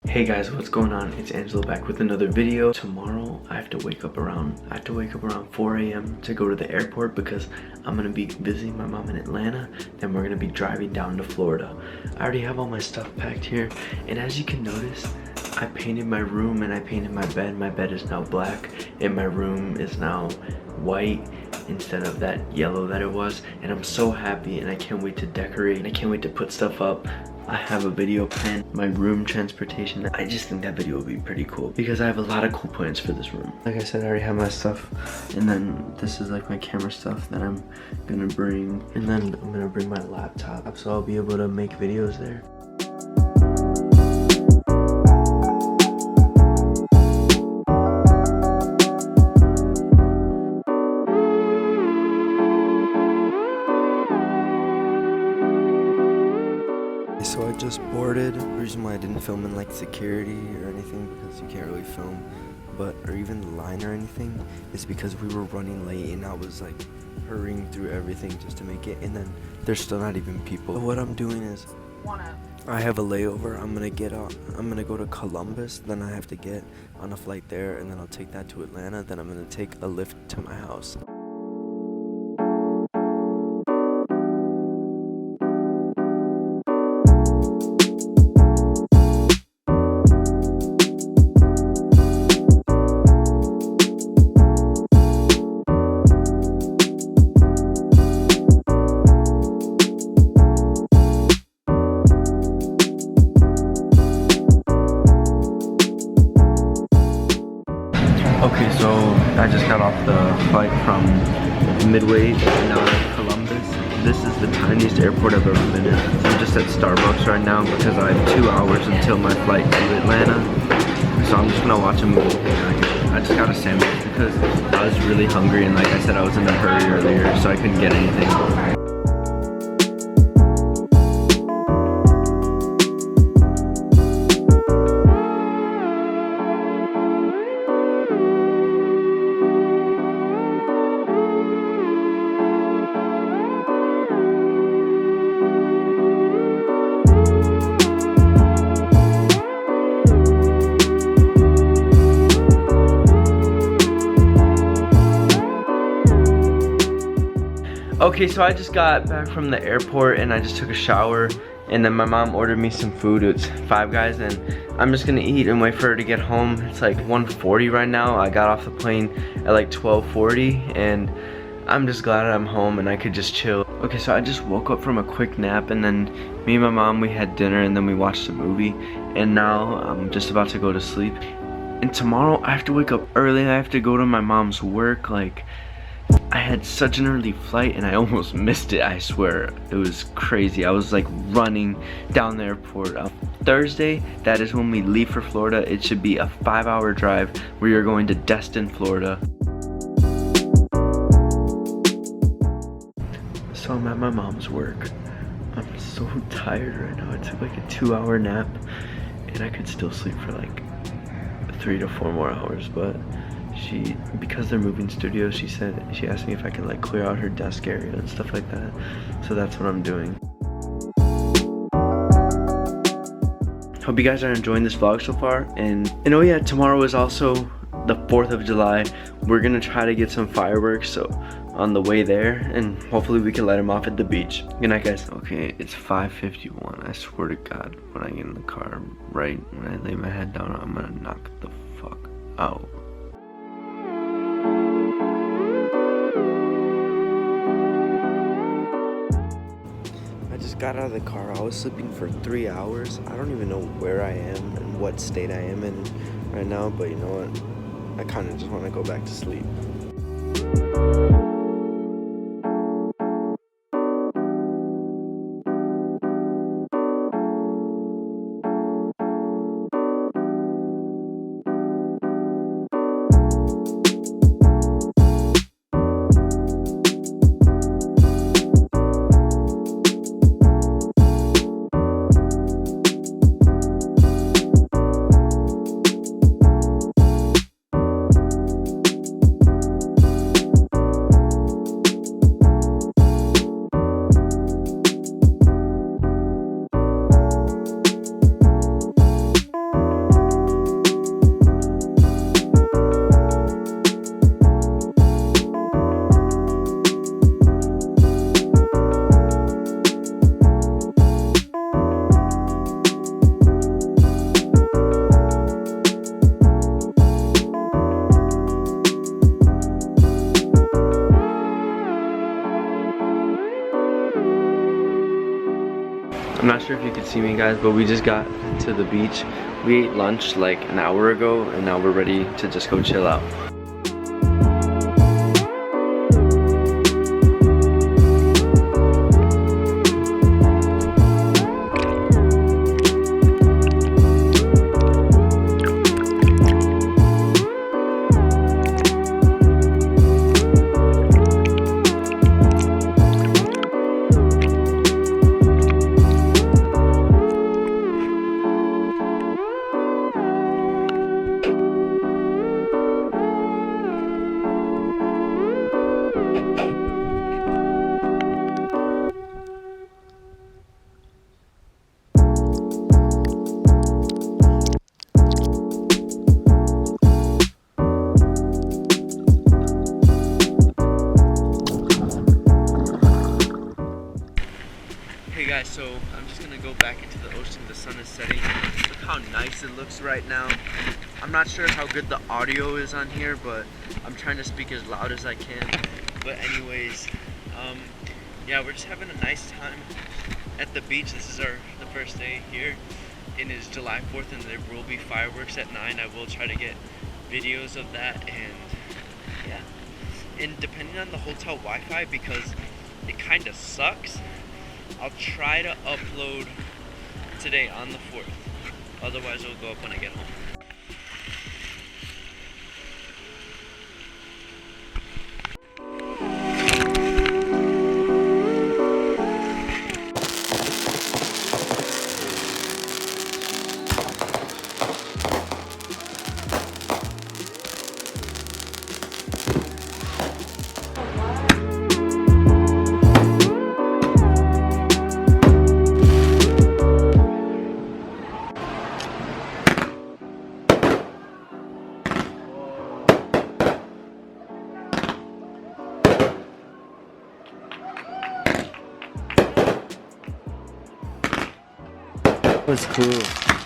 Hey guys, what's going on? It's Angelo back with another video. Tomorrow I have to wake up around 4 a.m. to go to the airport because I'm gonna be visiting my mom in Atlanta. Then we're gonna be driving down to Florida. I already have all my stuff packed here, and as you can notice, I painted my room and I painted my bed. My bed is now black and my room is now white instead of that yellow that it was, and I'm so happy and I can't wait to decorate. I can't wait to put stuff up. I have a video planned, my room transportation. I just think that video will be pretty cool because I have a lot of cool plans for this room. Like I said, I already have my stuff, and then this is like my camera stuff that I'm gonna bring, and then I'm gonna bring my laptop so I'll be able to make videos there. So I just boarded. The reason why I didn't film in like security or anything, because you can't really film, or even the line or anything, is because we were running late and I was like hurrying through everything just to make it, and then there's still not even people. But what I'm doing is I have a layover. I'm gonna go to Columbus, then I have to get on a flight there, and then I'll take that to Atlanta, then I'm gonna take a Lyft to my house. Okay, so I just got off the flight from Midway and now I'm at Columbus. This is the tiniest airport I've ever been in. I'm just at Starbucks right now because I have 2 hours until my flight to Atlanta. So I'm just gonna watch a movie. I just got a sandwich because I was really hungry, and like I said, I was in a hurry earlier so I couldn't get anything. Okay, so I just got back from the airport and I just took a shower, and then my mom ordered me some food. It's Five Guys, and I'm just gonna eat and wait for her to get home. It's like 1:40 right now. I got off the plane at like 12:40, and I'm just glad I'm home and I could just chill. Okay, so I just woke up from a quick nap, and then me and my mom, we had dinner, and then we watched a movie, and now I'm just about to go to sleep. And tomorrow I have to wake up early. I have to go to my mom's work. Like, I had such an early flight and I almost missed it, I swear. It was crazy. I was like running down the airport. Thursday, that is when we leave for Florida. It should be a 5-hour drive. We are going to Destin, Florida. So I'm at my mom's work. I'm so tired right now. I took like a 2-hour nap and I could still sleep for like 3 to 4 more hours, but because they're moving studios, she asked me if I could like clear out her desk area and stuff like that. So that's what I'm doing. Hope you guys are enjoying this vlog so far. And oh yeah, tomorrow is also the 4th of July. We're gonna try to get some fireworks so on the way there, and hopefully we can light them off at the beach. Good night, guys. Okay, it's 5:51. I swear to God, when I get in the car, right when I lay my head down, I'm gonna knock the fuck out. Got out of the car. I was sleeping for 3 hours. I don't even know where I am and what state I am in right now, but you know what? I kind of just want to go back to sleep. I'm not sure if you could see me, guys, but we just got to the beach. We ate lunch like an hour ago, and now we're ready to just go chill out. Hey guys, so I'm just gonna go back into the ocean. The sun is setting. Look how nice it looks right now. I'm not sure how good the audio is on here, but I'm trying to speak as loud as I can. But anyways, yeah, we're just having a nice time at the beach. This is the first day here. It is July 4th and there will be fireworks at 9. I will try to get videos of that, and yeah. And depending on the hotel Wi-Fi, because it kind of sucks, I'll try to upload today on the 4th. Otherwise, it'll go up when I get home. That was cool.